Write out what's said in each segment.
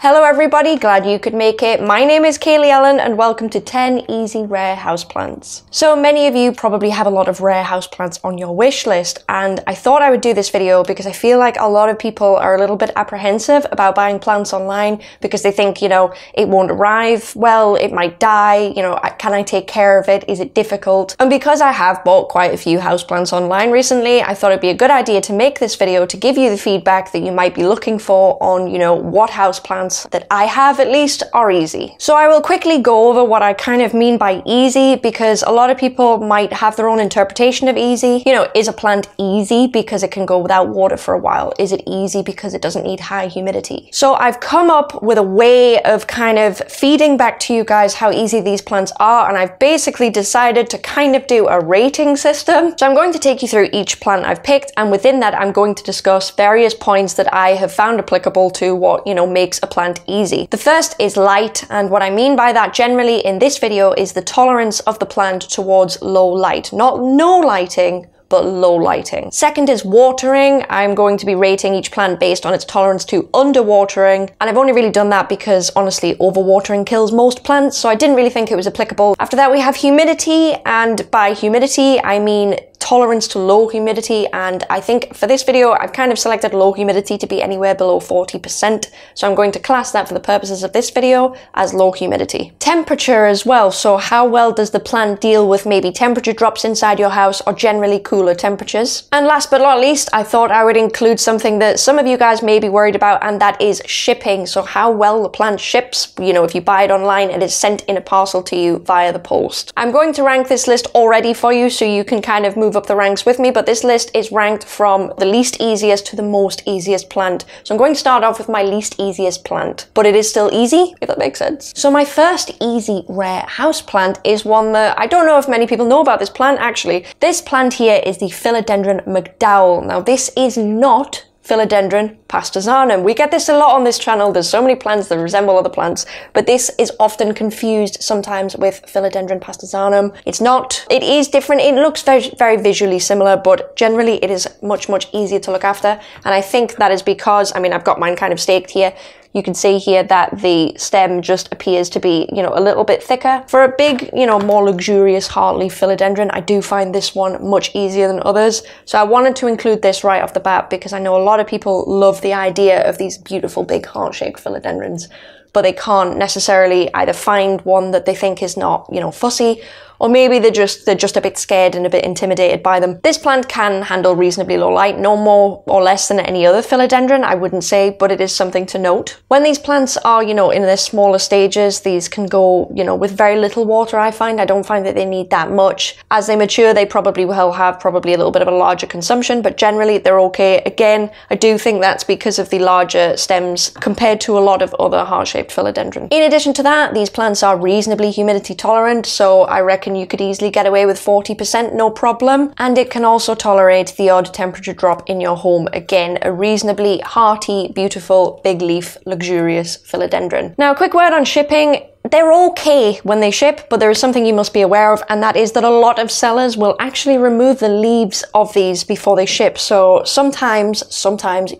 Hello everybody, glad you could make it. My name is Kaylee Ellen and welcome to 10 easy rare houseplants. So many of you probably have a lot of rare houseplants on your wish list, and I thought I would do this video because I feel like a lot of people are a little bit apprehensive about buying plants online because they think, it won't arrive well, it might die, can I take care of it? Is it difficult? And because I have bought quite a few houseplants online recently, I thought it'd be a good idea to make this video to give you the feedback that you might be looking for on, what houseplants that I have at least are easy. So I will quickly go over what I kind of mean by easy, because a lot of people might have their own interpretation of easy. Is a plant easy because it can go without water for a while? Is it easy because it doesn't need high humidity? So I've come up with a way of kind of feeding back to you guys how easy these plants are, and I've basically decided to kind of do a rating system. So I'm going to take you through each plant I've picked, and within that I'm going to discuss various points that I have found applicable to what, makes a plant easy. The first is light, and what I mean by that generally in this video is the tolerance of the plant towards low light. Not no lighting, but low lighting. Second is watering. I'm going to be rating each plant based on its tolerance to underwatering, and I've only really done that because honestly overwatering kills most plants, so I didn't really think it was applicable. After that we have humidity, and by humidity I mean tolerance to low humidity, and I think for this video I've kind of selected low humidity to be anywhere below 40%, so I'm going to class that for the purposes of this video as low humidity. Temperature as well, so how well does the plant deal with maybe temperature drops inside your house or generally cooler temperatures. And last but not least, I thought I would include something that some of you guys may be worried about, and that is shipping. So how well the plant ships, if you buy it online and it's sent in a parcel to you via the post. I'm going to rank this list already for you so you can kind of move up the ranks with me, but this list is ranked from the least easiest to the most easiest plant. So I'm going to start off with my least easiest plant, but it is still easy, if that makes sense. So my first easy rare house plant is one that I don't know if many people know about this plant actually. This plant here is the Philodendron McDowell. Now this is not Philodendron pasterzanum. We get this a lot on this channel. There's so many plants that resemble other plants, but this is often confused sometimes with Philodendron pasterzanum. It's not. It is different. It looks very, very visually similar, but generally it is much, much easier to look after. And I think that is because, I've got mine kind of staked here. You can see here that the stem just appears to be, a little bit thicker. For a big, more luxurious heartleaf philodendron, I do find this one much easier than others. So I wanted to include this right off the bat because I know a lot of people love the idea of these beautiful big heart-shaped philodendrons, but they can't necessarily either find one that they think is not, fussy, or maybe they're just a bit scared and a bit intimidated by them. This plant can handle reasonably low light, no more or less than any other philodendron, I wouldn't say, but it is something to note. When these plants are, in their smaller stages, these can go, with very little water, I find. I don't find that they need that much. As they mature, they probably will have a little bit of a larger consumption, but generally they're okay. Again, I do think that's because of the larger stems compared to a lot of other heart-shaped philodendron. In addition to that, these plants are reasonably humidity tolerant, so I reckon you could easily get away with 40%, no problem. And it can also tolerate the odd temperature drop in your home. Again, a reasonably hearty, beautiful, big leaf, luxurious philodendron. Now, a quick word on shipping. They're okay when they ship, but there is something you must be aware of, and that is that a lot of sellers will actually remove the leaves of these before they ship. So sometimes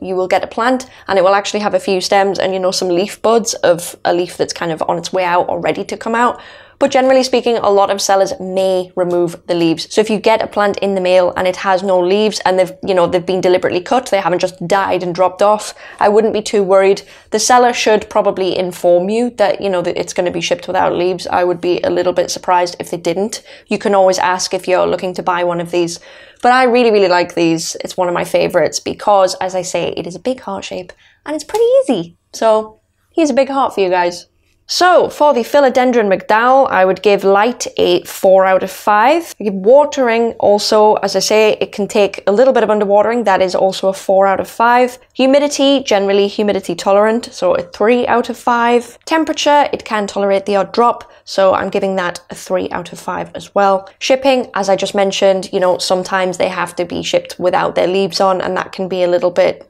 you will get a plant and it will actually have a few stems and some leaf buds of a leaf that's kind of on its way out or ready to come out. But generally speaking, a lot of sellers may remove the leaves. So if you get a plant in the mail and it has no leaves and they've been deliberately cut, they haven't just died and dropped off, I wouldn't be too worried. The seller should probably inform you that, that it's going to be shipped without leaves. I would be a little bit surprised if they didn't. You can always ask if you're looking to buy one of these. But I really, really like these. It's one of my favorites because, as I say, it is a big heart shape and it's pretty easy. So here's a big heart for you guys. So for the Philodendron McDowell, I would give light a 4 out of 5. I give watering also, as I say, it can take a little bit of underwatering. That is also a 4 out of 5. Humidity, generally humidity tolerant, so a 3 out of 5. Temperature, it can tolerate the odd drop, so I'm giving that a 3 out of 5 as well. Shipping, as I just mentioned, sometimes they have to be shipped without their leaves on, and that can be a little bit,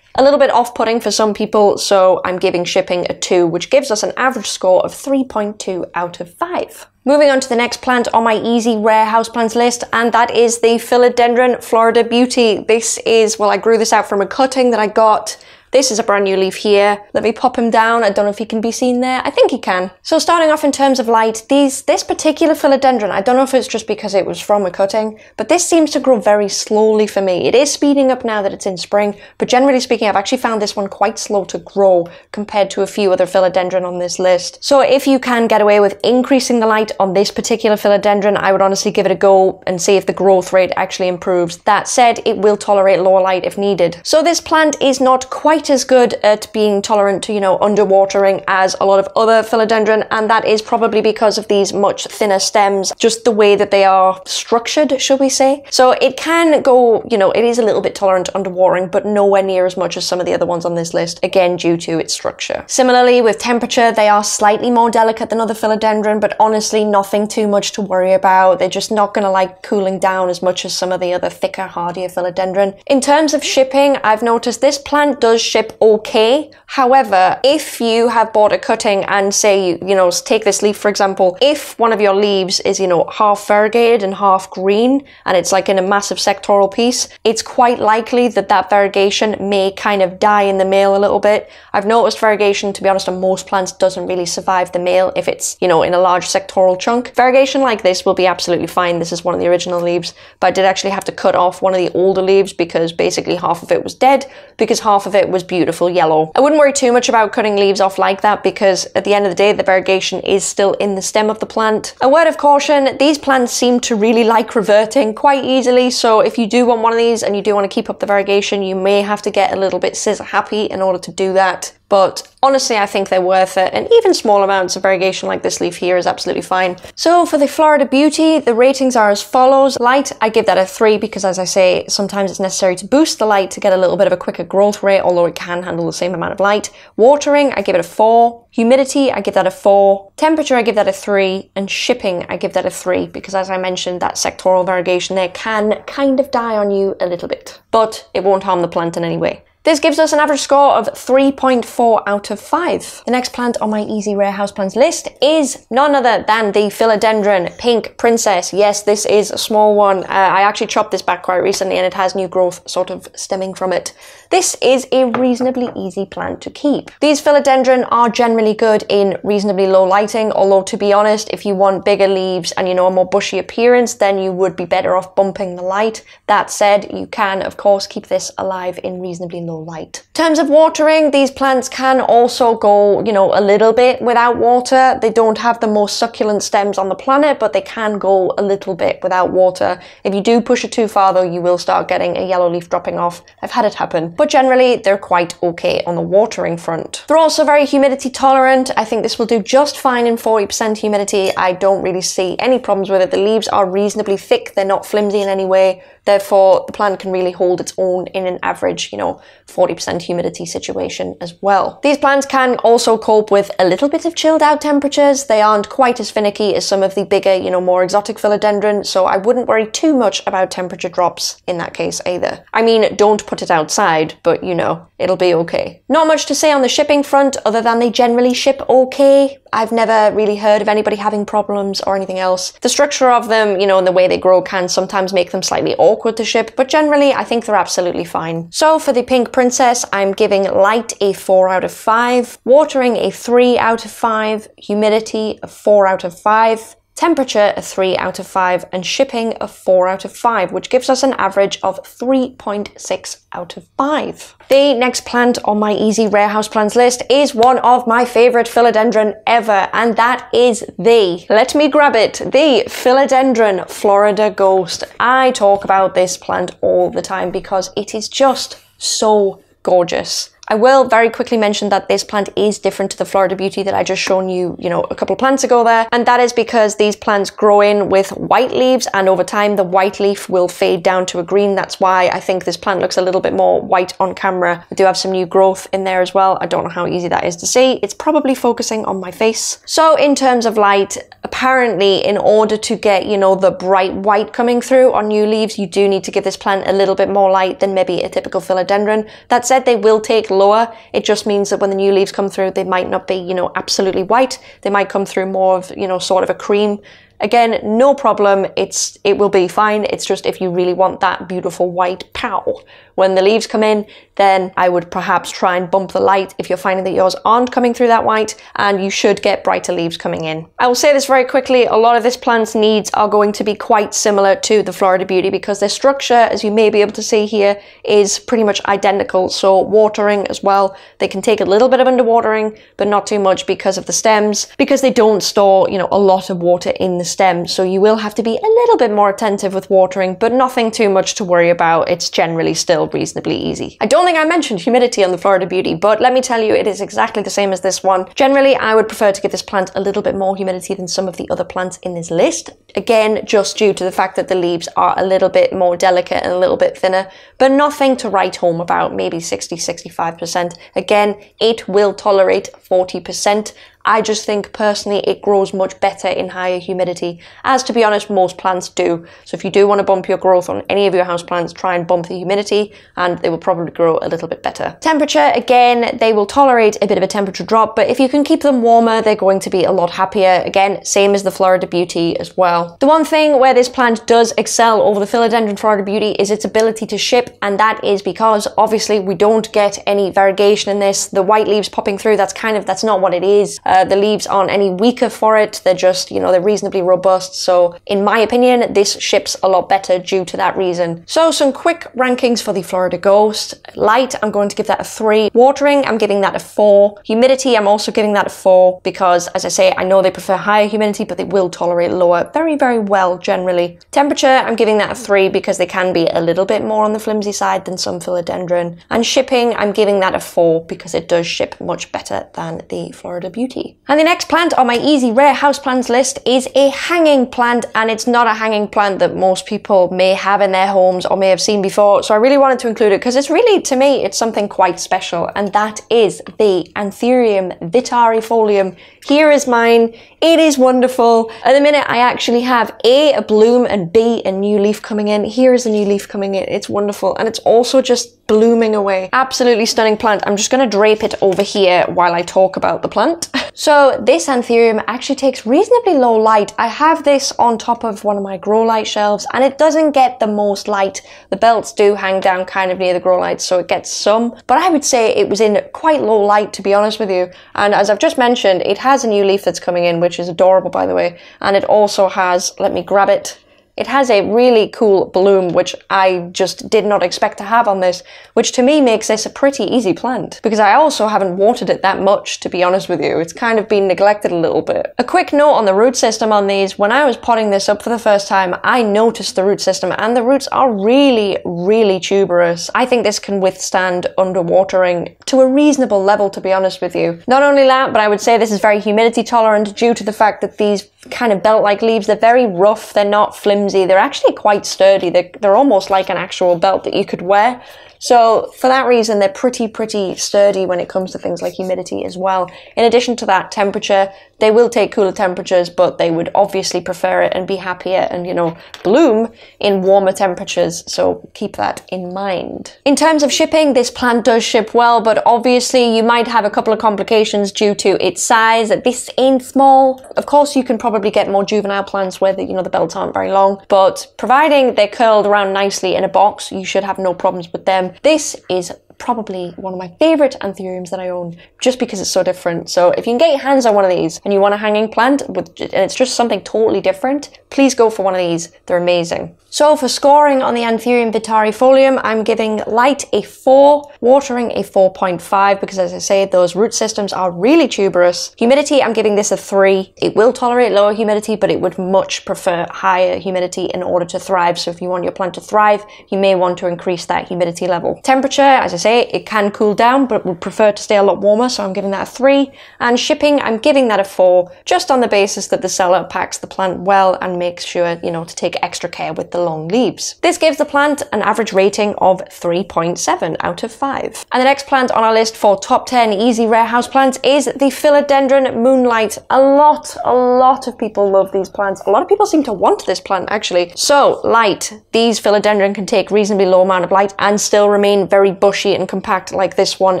a little bit off-putting for some people, so I'm giving shipping a 2, which gives us an average score of 3.2 out of 5. Moving on to the next plant on my easy rare houseplants list, and that is the Philodendron Florida Beauty. This is, I grew this out from a cutting that I got This is a brand new leaf here. Let me pop him down. I don't know if he can be seen there. I think he can. So starting off in terms of light, this particular philodendron, I don't know if it's just because it was from a cutting, but this seems to grow very slowly for me. It is speeding up now that it's in spring, but generally speaking, I've actually found this one quite slow to grow compared to a few other philodendron on this list. So if you can get away with increasing the light on this particular philodendron, I would honestly give it a go and see if the growth rate actually improves. That said, it will tolerate lower light if needed. So this plant is not quite as good at being tolerant to, underwatering as a lot of other philodendron, and that is probably because of these much thinner stems, just the way that they are structured, should we say. So it can go, it is a little bit tolerant to underwatering, but nowhere near as much as some of the other ones on this list, again, due to its structure. Similarly, with temperature, they are slightly more delicate than other philodendron, but honestly, nothing too much to worry about. They're just not going to like cooling down as much as some of the other thicker, hardier philodendron. In terms of shipping, I've noticed this plant does ship okay. However, if you have bought a cutting and say, take this leaf, for example, if one of your leaves is, half variegated and half green, and it's like in a massive sectoral piece, it's quite likely that that variegation may kind of die in the male a little bit. I've noticed variegation, to be honest, on most plants doesn't really survive the male if it's, in a large sectoral chunk. Variegation like this will be absolutely fine. This is one of the original leaves, but I did actually have to cut off one of the older leaves because basically half of it was dead because half of it was beautiful yellow. I wouldn't worry too much about cutting leaves off like that because at the end of the day, the variegation is still in the stem of the plant. A word of caution, these plants seem to really like reverting quite easily, so if you do want one of these and you do want to keep up the variegation, you may have to get a little bit scissor happy in order to do that. But honestly, I think they're worth it, and even small amounts of variegation like this leaf here is absolutely fine. So for the Florida Beauty, the ratings are as follows. Light, I give that a 3 because, as I say, sometimes it's necessary to boost the light to get a little bit of a quicker growth rate, although it can handle the same amount of light. Watering, I give it a 4. Humidity, I give that a 4. Temperature, I give that a 3. And shipping, I give that a 3 because, as I mentioned, that sectoral variegation there can kind of die on you a little bit, but it won't harm the plant in any way. This gives us an average score of 3.4 out of 5. The next plant on my easy rare houseplants list is none other than the philodendron pink princess. Yes, this is a small one. I actually chopped this back quite recently and it has new growth sort of stemming from it. This is a reasonably easy plant to keep. These philodendron are generally good in reasonably low lighting, although to be honest, if you want bigger leaves and a more bushy appearance, then you would be better off bumping the light. That said, you can of course keep this alive in reasonably low light. In terms of watering, these plants can also go, a little bit without water. They don't have the most succulent stems on the planet, but they can go a little bit without water. If you do push it too far though, you will start getting a yellow leaf dropping off. I've had it happen. But generally, they're quite okay on the watering front. They're also very humidity tolerant. I think this will do just fine in 40% humidity. I don't really see any problems with it. The leaves are reasonably thick. They're not flimsy in any way. Therefore, the plant can really hold its own in an average, 40% humidity situation as well. These plants can also cope with a little bit of chilled out temperatures. They aren't quite as finicky as some of the bigger, more exotic philodendron, so I wouldn't worry too much about temperature drops in that case either. I mean, don't put it outside, but it'll be okay. Not much to say on the shipping front other than they generally ship okay. I've never really heard of anybody having problems or anything else. The structure of them, and the way they grow can sometimes make them slightly awkward to ship, but generally I think they're absolutely fine. So for the pink princess, I'm giving light a 4 out of 5, watering a 3 out of 5, humidity a 4 out of 5, temperature a 3 out of 5, and shipping a 4 out of 5, which gives us an average of 3.6 out of 5. The next plant on my easy rare houseplants list is one of my favorite philodendron ever, and that is let me grab it, the philodendron Florida Ghost. I talk about this plant all the time because it is just so gorgeous. I will very quickly mention that this plant is different to the Florida Beauty that I just shown you, a couple of plants ago there. And that is because these plants grow in with white leaves, and over time the white leaf will fade down to a green. That's why I think this plant looks a little bit more white on camera. I do have some new growth in there as well. I don't know how easy that is to see. It's probably focusing on my face. So in terms of light, apparently in order to get, the bright white coming through on new leaves, you do need to give this plant a little bit more light than maybe a typical philodendron. That said, they will take lower. It just means that when the new leaves come through, they might not be, absolutely white. They might come through more of, sort of a cream again, no problem. It will be fine. It's just if you really want that beautiful white pow when the leaves come in, then I would perhaps try and bump the light if you're finding that yours aren't coming through that white, and you should get brighter leaves coming in. I will say this very quickly, a lot of this plant's needs are going to be quite similar to the Florida Beauty because their structure, as you may be able to see here, is pretty much identical. So watering as well, they can take a little bit of underwatering, but not too much because of the stems, because they don't store, you know, a lot of water in the stem. So you will have to be a little bit more attentive with watering, but nothing too much to worry about. It's generally still reasonably easy. I don't think I mentioned humidity on the Florida Beauty, but let me tell you, it is exactly the same as this one. Generally, I would prefer to give this plant a little bit more humidity than some of the other plants in this list. Again, just due to the fact that the leaves are a little bit more delicate and a little bit thinner, but nothing to write home about, maybe 60-65%. Again, it will tolerate 40%. I just think personally it grows much better in higher humidity, as to be honest most plants do. So if you do want to bump your growth on any of your houseplants, try and bump the humidity and they will probably grow a little bit better. Temperature, again, they will tolerate a bit of a temperature drop, but if you can keep them warmer, they're going to be a lot happier. Again, same as the Florida Beauty as well. The one thing where this plant does excel over the Philodendron Florida Beauty is its ability to ship, and that is because obviously we don't get any variegation in this. The white leaves popping through, that's not what it is. The leaves aren't any weaker for it. They're just, you know, they're reasonably robust. So in my opinion, this ships a lot better due to that reason. So some quick rankings for the Florida Ghost. Light, I'm going to give that a 3. Watering, I'm giving that a 4. Humidity, I'm also giving that a 4 because, as I say, I know they prefer higher humidity, but they will tolerate lower very, very well generally. Temperature, I'm giving that a 3 because they can be a little bit more on the flimsy side than some Philodendron. And shipping, I'm giving that a 4 because it does ship much better than the Florida Beauty. And the next plant on my easy rare houseplants list is a hanging plant, and it's not a hanging plant that most people may have in their homes or may have seen before. So I really wanted to include it because it's really, to me, it's something quite special, and that is the Anthurium vitarifolium. Here is mine. It is wonderful. At the minute, I actually have A bloom and B, a new leaf coming in. Here is a new leaf coming in. It's wonderful, and it's also just blooming away. Absolutely stunning plant. I'm just going to drape it over here while I talk about the plant. So this Anthurium actually takes reasonably low light. I have this on top of one of my grow light shelves, and it doesn't get the most light. The belts do hang down kind of near the grow lights, so it gets some, but I would say it was in quite low light, to be honest with you. And as I've just mentioned, it has a new leaf that's coming in, which is adorable, by the way. And it also has, let me grab it. It has a really cool bloom, which I just did not expect to have on this, which to me makes this a pretty easy plant, because I also haven't watered it that much, to be honest with you. It's kind of been neglected a little bit. A quick note on the root system on these. When I was potting this up for the first time, I noticed the root system, and the roots are really, really tuberous. I think this can withstand underwatering to a reasonable level, to be honest with you. Not only that, but I would say this is very humidity tolerant due to the fact that these kind of belt-like leaves, they're very rough, they're not flimsy, they're actually quite sturdy, they're almost like an actual belt that you could wear. So for that reason, they're pretty sturdy when it comes to things like humidity as well. In addition to that, temperature, they will take cooler temperatures, but they would obviously prefer it and be happier and, you know, bloom in warmer temperatures. So keep that in mind. In terms of shipping, this plant does ship well, but obviously you might have a couple of complications due to its size. This ain't small. Of course, you can probably get more juvenile plants where the, you know, the belts aren't very long, but providing they're curled around nicely in a box, you should have no problems with them. This is probably one of my favorite Anthuriums that I own, just because it's so different. So if you can get your hands on one of these and you want a hanging plant and it's just something totally different, please go for one of these. They're amazing. So for scoring on the Anthurium vitarifolium, I'm giving light a 4, watering a 4.5, because as I say, those root systems are really tuberous. Humidity, I'm giving this a 3. It will tolerate lower humidity, but it would much prefer higher humidity in order to thrive. So if you want your plant to thrive, you may want to increase that humidity level. Temperature, as I say, it can cool down, but would prefer to stay a lot warmer, so I'm giving that a 3. And shipping, I'm giving that a 4, just on the basis that the seller packs the plant well and makes sure, you know, to take extra care with the long leaves. This gives the plant an average rating of 3.7 out of 5. And the next plant on our list for top 10 easy rare houseplants is the Philodendron Moonlight. A lot of people love these plants. A lot of people seem to want this plant, actually. So, light. These Philodendron can take reasonably low amount of light and still remain very bushy and compact like this one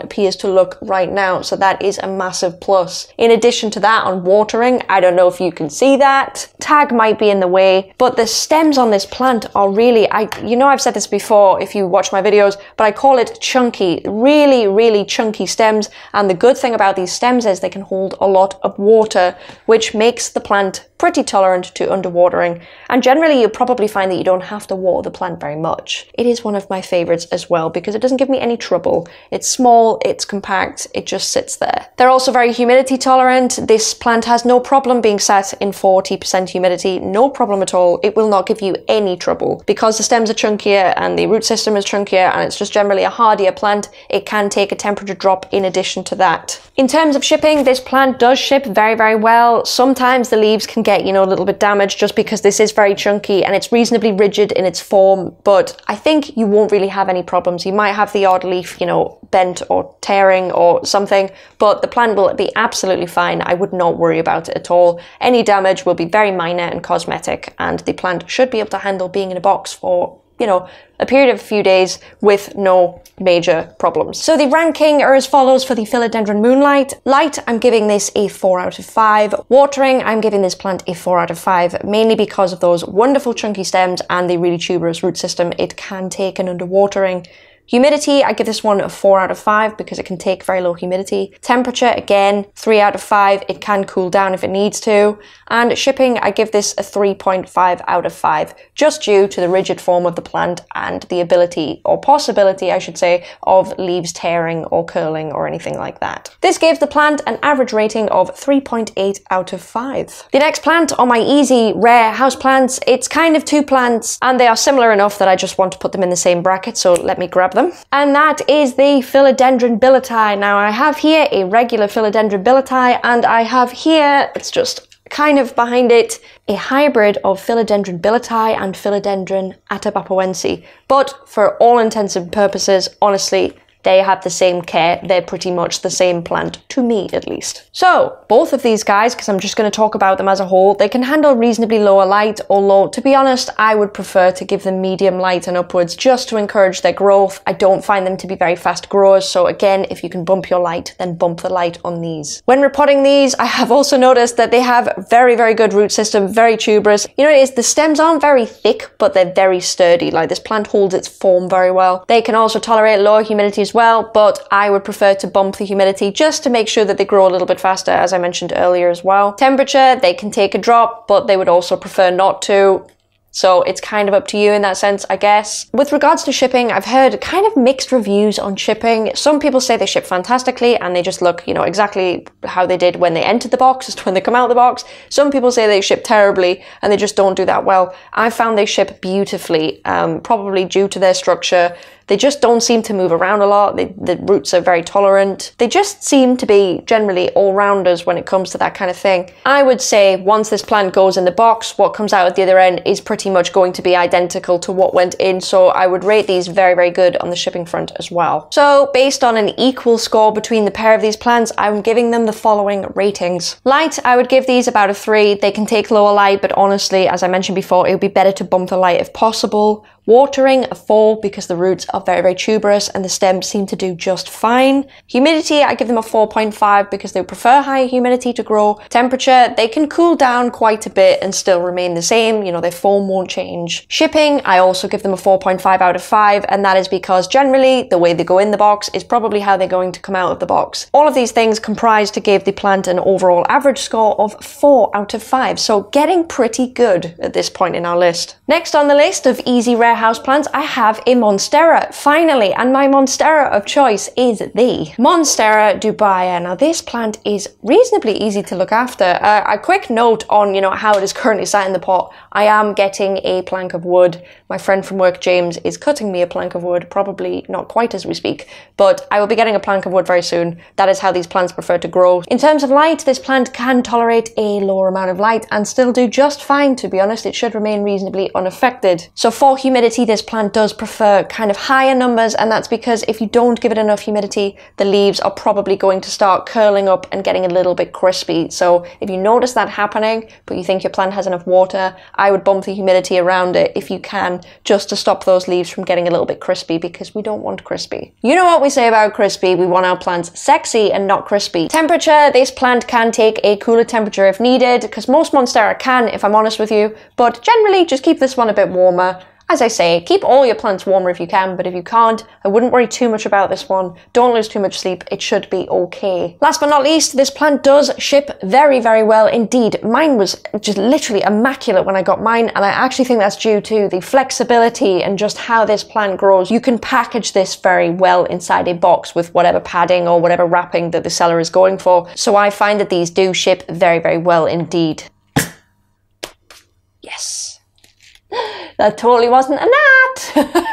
appears to look right now. So that is a massive plus. In addition to that, on watering, I don't know if you can see that. Tag might be in the way, but the stems on this plant are really, you know I've said this before if you watch my videos, but I call it chunky. Really, really chunky stems. And the good thing about these stems is they can hold a lot of water, which makes the plant pretty tolerant to underwatering. And generally, you'll probably find that you don't have to water the plant very much. It is one of my favorites as well because it doesn't give me any trouble. It's small, it's compact, it just sits there. They're also very humidity tolerant. This plant has no problem being sat in 40% humidity, no problem at all. It will not give you any trouble. Because the stems are chunkier and the root system is chunkier and it's just generally a hardier plant, it can take a temperature drop in addition to that. In terms of shipping, this plant does ship very, very well. Sometimes the leaves can get, you know, a little bit damaged just because this is very chunky and it's reasonably rigid in its form, but I think you won't really have any problems. You might have the odd leaf, you know, bent or tearing or something, but the plant will be absolutely fine. I would not worry about it at all. Any damage will be very minor and cosmetic, and the plant should be able to handle being in a box for, you know, a period of a few days with no major problems. So the ranking are as follows for the Philodendron Moonlight. Light, I'm giving this a 4 out of 5. Watering, I'm giving this plant a 4 out of 5, mainly because of those wonderful chunky stems and the really tuberous root system it can take in underwatering. Humidity, I give this one a 4 out of 5 because it can take very low humidity. Temperature, again, 3 out of 5. It can cool down if it needs to. And shipping, I give this a 3.5 out of 5, just due to the rigid form of the plant and the ability, or possibility, I should say, of leaves tearing or curling or anything like that. This gives the plant an average rating of 3.8 out of 5. The next plant on my easy rare houseplants, it's kind of two plants and they are similar enough that I just want to put them in the same bracket, so let me grab them. And that is the Philodendron Billeti. Now I have here a regular Philodendron Billeti and I have here, it's just kind of behind it, a hybrid of Philodendron Billeti and Philodendron atabapoense. But for all intents and purposes, honestly, they have the same care. They're pretty much the same plant, to me at least. So, both of these guys, because I'm just going to talk about them as a whole, they can handle reasonably lower light, although, to be honest, I would prefer to give them medium light and upwards just to encourage their growth. I don't find them to be very fast growers, so again, if you can bump your light, then bump the light on these. When repotting these, I have also noticed that they have very, very good root system, very tuberous. You know, the stems aren't very thick, but they're very sturdy. Like, this plant holds its form very well. They can also tolerate lower humidity as well, but I would prefer to bump the humidity just to make sure that they grow a little bit faster, as I mentioned earlier as well. Temperature, they can take a drop, but they would also prefer not to. So it's kind of up to you in that sense, I guess. With regards to shipping, I've heard kind of mixed reviews on shipping. Some people say they ship fantastically and they just look, you know, exactly how they did when they entered the box as to when they come out of the box. Some people say they ship terribly and they just don't do that well. I found they ship beautifully, probably due to their structure. They just don't seem to move around a lot. The roots are very tolerant. They just seem to be generally all-rounders when it comes to that kind of thing. I would say once this plant goes in the box, what comes out at the other end is pretty much going to be identical to what went in. So I would rate these very, very good on the shipping front as well. So based on an equal score between the pair of these plants, I'm giving them the following ratings. Light, I would give these about a 3. They can take lower light, but honestly, as I mentioned before, it would be better to bump the light if possible. Watering, a 4, because the roots are very, very tuberous and the stems seem to do just fine. Humidity, I give them a 4.5 because they prefer higher humidity to grow. Temperature, they can cool down quite a bit and still remain the same. You know, their form won't change. Shipping, I also give them a 4.5 out of 5, and that is because generally the way they go in the box is probably how they're going to come out of the box. All of these things comprise to give the plant an overall average score of 4 out of 5, so getting pretty good at this point in our list. Next on the list of easy rare houseplants, I have a Monstera, finally, and my Monstera of choice is the Monstera dubaia. Now this plant is reasonably easy to look after. A quick note on, you know, how it is currently sat in the pot. I am getting a plank of wood. My friend from work, James, is cutting me a plank of wood, probably not quite as we speak, but I will be getting a plank of wood very soon. That is how these plants prefer to grow. In terms of light, this plant can tolerate a lower amount of light and still do just fine, to be honest. It should remain reasonably unaffected. So for humidity, humidity, this plant does prefer kind of higher numbers, and that's because if you don't give it enough humidity, the leaves are probably going to start curling up and getting a little bit crispy. So if you notice that happening, but you think your plant has enough water, I would bump the humidity around it if you can, just to stop those leaves from getting a little bit crispy, because we don't want crispy. You know what we say about crispy, we want our plants sexy and not crispy. Temperature, this plant can take a cooler temperature if needed, because most Monstera can, if I'm honest with you, but generally just keep this one a bit warmer. As I say, keep all your plants warmer if you can, but if you can't, I wouldn't worry too much about this one. Don't lose too much sleep, it should be okay. Last but not least, this plant does ship very, very well indeed. Mine was just literally immaculate when I got mine, and I actually think that's due to the flexibility and just how this plant grows. You can package this very well inside a box with whatever padding or whatever wrapping that the seller is going for. So I find that these do ship very, very well indeed. Yes. That totally wasn't a gnat!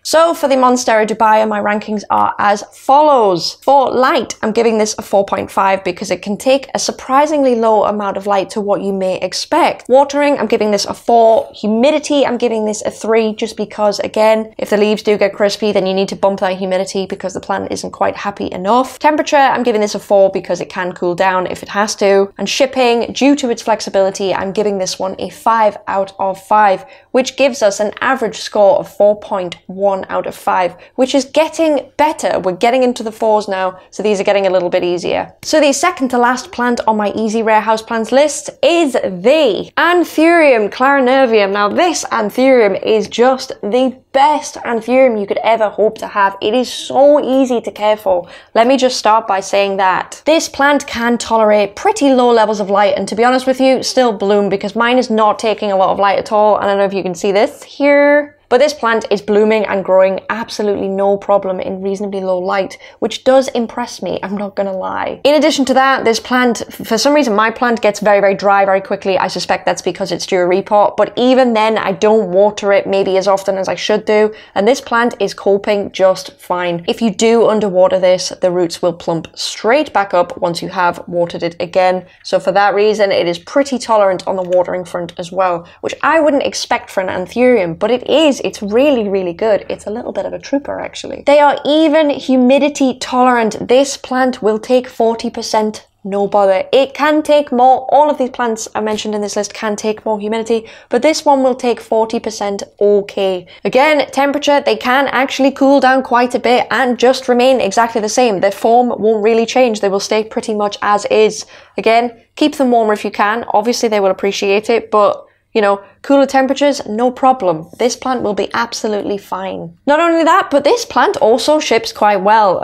So for the Monstera Dubai, my rankings are as follows. For light, I'm giving this a 4.5 because it can take a surprisingly low amount of light to what you may expect. Watering, I'm giving this a 4. Humidity, I'm giving this a 3 just because, again, if the leaves do get crispy, then you need to bump that humidity because the plant isn't quite happy enough. Temperature, I'm giving this a 4 because it can cool down if it has to. And shipping, due to its flexibility, I'm giving this one a 5 out of 5, which gives us an average score of 4.1 out of 5, which is getting better. We're getting into the 4s now, so these are getting a little bit easier. So the second to last plant on my easy rare houseplants list is the Anthurium clarinervium. Now this Anthurium is just the best Anthurium you could ever hope to have. It is so easy to care for. Let me just start by saying that. This plant can tolerate pretty low levels of light, and to be honest with you, still bloom, because mine is not taking a lot of light at all. I don't know if you can see this here, but this plant is blooming and growing absolutely no problem in reasonably low light, which does impress me, I'm not gonna lie. In addition to that, this plant, for some reason my plant gets very, very dry very quickly. I suspect that's because it's due a repot, but even then I don't water it maybe as often as I should do, and this plant is coping just fine. If you do underwater this, the roots will plump straight back up once you have watered it again. So for that reason, it is pretty tolerant on the watering front as well, which I wouldn't expect for an Anthurium, but it is. It's really, really good. It's a little bit of a trooper, actually. They are even humidity tolerant. This plant will take 40%, no bother. It can take more. All of these plants I mentioned in this list can take more humidity, but this one will take 40% okay. Again, temperature, they can actually cool down quite a bit and just remain exactly the same. Their form won't really change. They will stay pretty much as is. Again, keep them warmer if you can. Obviously, they will appreciate it, but you know, cooler temperatures, no problem. This plant will be absolutely fine. Not only that, but this plant also ships quite well.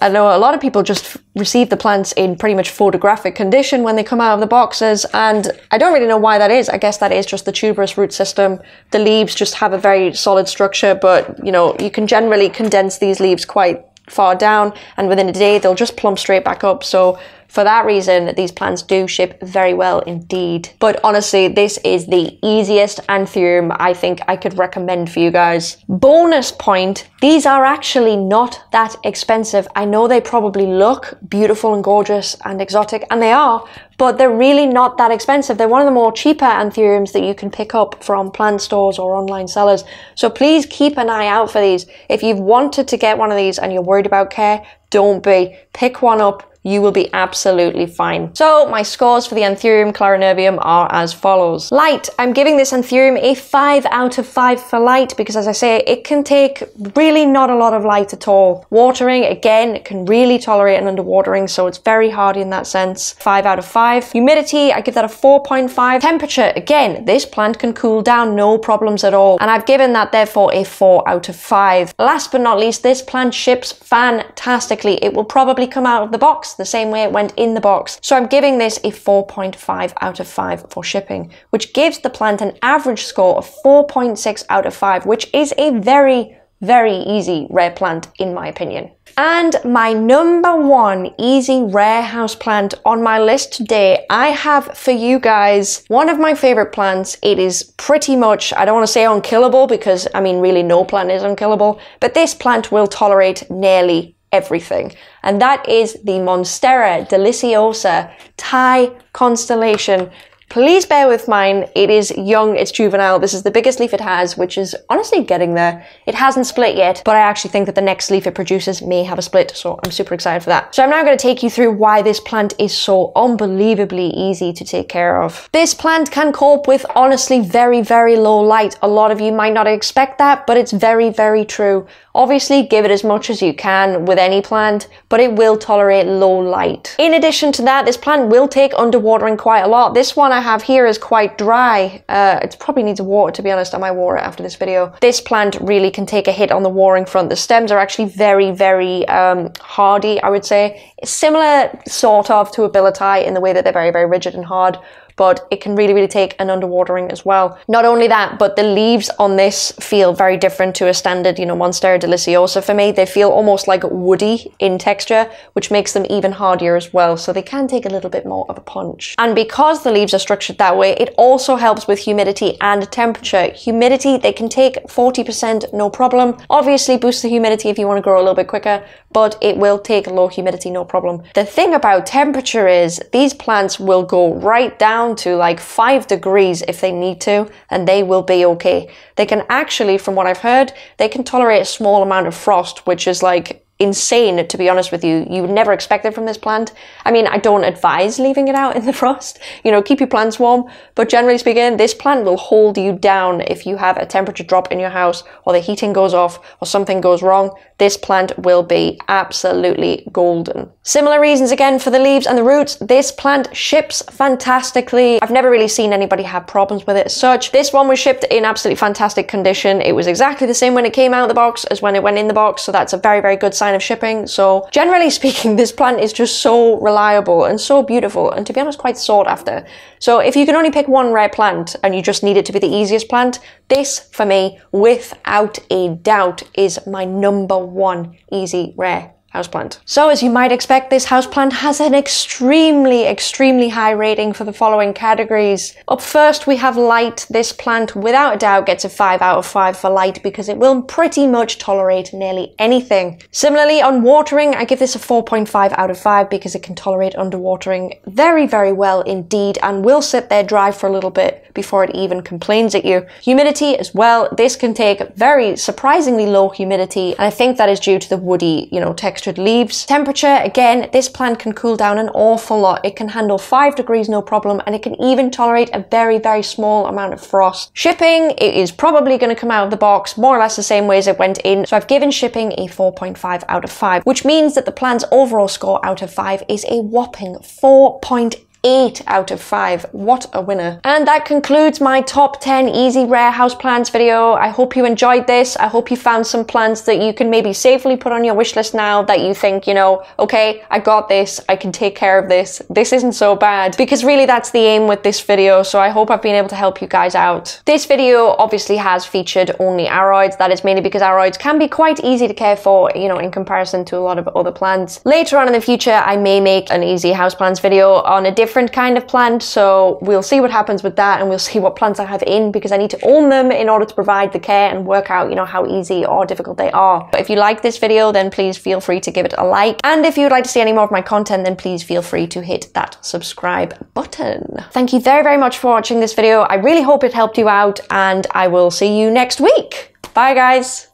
I know a lot of people just receive the plants in pretty much photographic condition when they come out of the boxes, and I don't really know why that is. I guess that is just the tuberous root system. The leaves just have a very solid structure, but you know, you can generally condense these leaves quite far down, and within a day they'll just plump straight back up. So for that reason, these plants do ship very well indeed. But honestly, this is the easiest Anthurium I think I could recommend for you guys. Bonus point, these are actually not that expensive. I know they probably look beautiful and gorgeous and exotic, and they are, but they're really not that expensive. They're one of the more cheaper Anthuriums that you can pick up from plant stores or online sellers. So please keep an eye out for these. If you've wanted to get one of these and you're worried about care, don't be. Pick one up. You will be absolutely fine. So my scores for the Anthurium clarinervium are as follows. Light, I'm giving this Anthurium a 5 out of 5 for light because, as I say, it can take really not a lot of light at all. Watering, again, it can really tolerate an underwatering, so it's very hardy in that sense. 5 out of 5. Humidity, I give that a 4.5. Temperature, again, this plant can cool down no problems at all, and I've given that therefore a 4 out of 5. Last but not least, this plant ships fantastically. It will probably come out of the box the same way it went in the box. So I'm giving this a 4.5 out of 5 for shipping, which gives the plant an average score of 4.6 out of 5, which is a very, very easy rare plant in my opinion. And my number 1 easy rare houseplant on my list today, I have for you guys one of my favorite plants. It is pretty much, I don't want to say unkillable because I mean really no plant is unkillable, but this plant will tolerate nearly everything, and that is the Monstera deliciosa Thai constellation. Please bear with mine. It is young, it's juvenile. This is the biggest leaf it has, which is honestly getting there. It hasn't split yet, but I actually think that the next leaf it produces may have a split, so I'm super excited for that. So I'm now going to take you through why this plant is so unbelievably easy to take care of. This plant can cope with honestly very, very low light. A lot of you might not expect that, but it's very, very true. Obviously, give it as much as you can with any plant, but it will tolerate low light. In addition to that, this plant will take underwatering quite a lot. This one I have here is quite dry. It probably needs water, to be honest. I might water it after this video. This plant really can take a hit on the watering front. The stems are actually very, very hardy, I would say. Similar sort of to abiliti in the way that they're very, very rigid and hard, but it can really, really take an underwatering as well. Not only that, but the leaves on this feel very different to a standard, you know, Monstera deliciosa for me. They feel almost like woody in texture, which makes them even hardier as well. So they can take a little bit more of a punch. And because the leaves are structured that way, it also helps with humidity and temperature. Humidity, they can take 40%, no problem. Obviously boost the humidity if you want to grow a little bit quicker, but it will take low humidity, no problem. The thing about temperature is these plants will go right down to like 5 degrees if they need to, and they will be okay. They can actually, from what I've heard, they can tolerate a small amount of frost, which is like insane, to be honest with you. You would never expect it from this plant. I mean, I don't advise leaving it out in the frost. You know, keep your plants warm, but generally speaking, this plant will hold you down if you have a temperature drop in your house or the heating goes off or something goes wrong. This plant will be absolutely golden. Similar reasons again for the leaves and the roots. This plant ships fantastically. I've never really seen anybody have problems with it as such. This one was shipped in absolutely fantastic condition. It was exactly the same when it came out of the box as when it went in the box, so that's a very, very good sign of shipping. So generally speaking, this plant is just so reliable and so beautiful, and to be honest, quite sought after. So if you can only pick one rare plant and you just need it to be the easiest plant, this for me, without a doubt, is my #1 easy rare houseplant. So as you might expect, this houseplant has an extremely, extremely high rating for the following categories. Up first, we have light. This plant, without a doubt, gets a 5 out of 5 for light because it will pretty much tolerate nearly anything. Similarly, on watering, I give this a 4.5 out of 5 because it can tolerate underwatering very, very well indeed and will sit there dry for a little bit before it even complains at you. Humidity as well. This can take very surprisingly low humidity, and I think that is due to the woody, you know, textured leaves. Temperature, again, this plant can cool down an awful lot. It can handle 5 degrees no problem, and it can even tolerate a very, very small amount of frost. Shipping, it is probably going to come out of the box more or less the same way as it went in, so I've given shipping a 4.5 out of 5, which means that the plant's overall score out of 5 is a whopping 4.8 out of 5. What a winner. And that concludes my top 10 easy rare houseplants video. I hope you enjoyed this. I hope you found some plants that you can maybe safely put on your wish list now that you think, you know, okay, I got this, I can take care of this. This isn't so bad. Because really that's the aim with this video, so I hope I've been able to help you guys out. This video obviously has featured only Aroids. That is mainly because Aroids can be quite easy to care for, you know, in comparison to a lot of other plants. Later on in the future, I may make an easy houseplants video on a different kind of plant, so we'll see what happens with that, and we'll see what plants I have in, because I need to own them in order to provide the care and work out, you know, how easy or difficult they are. But if you like this video, then please feel free to give it a like, and if you'd like to see any more of my content, then please feel free to hit that subscribe button. Thank you very, very much for watching this video. I really hope it helped you out, and I will see you next week. Bye guys.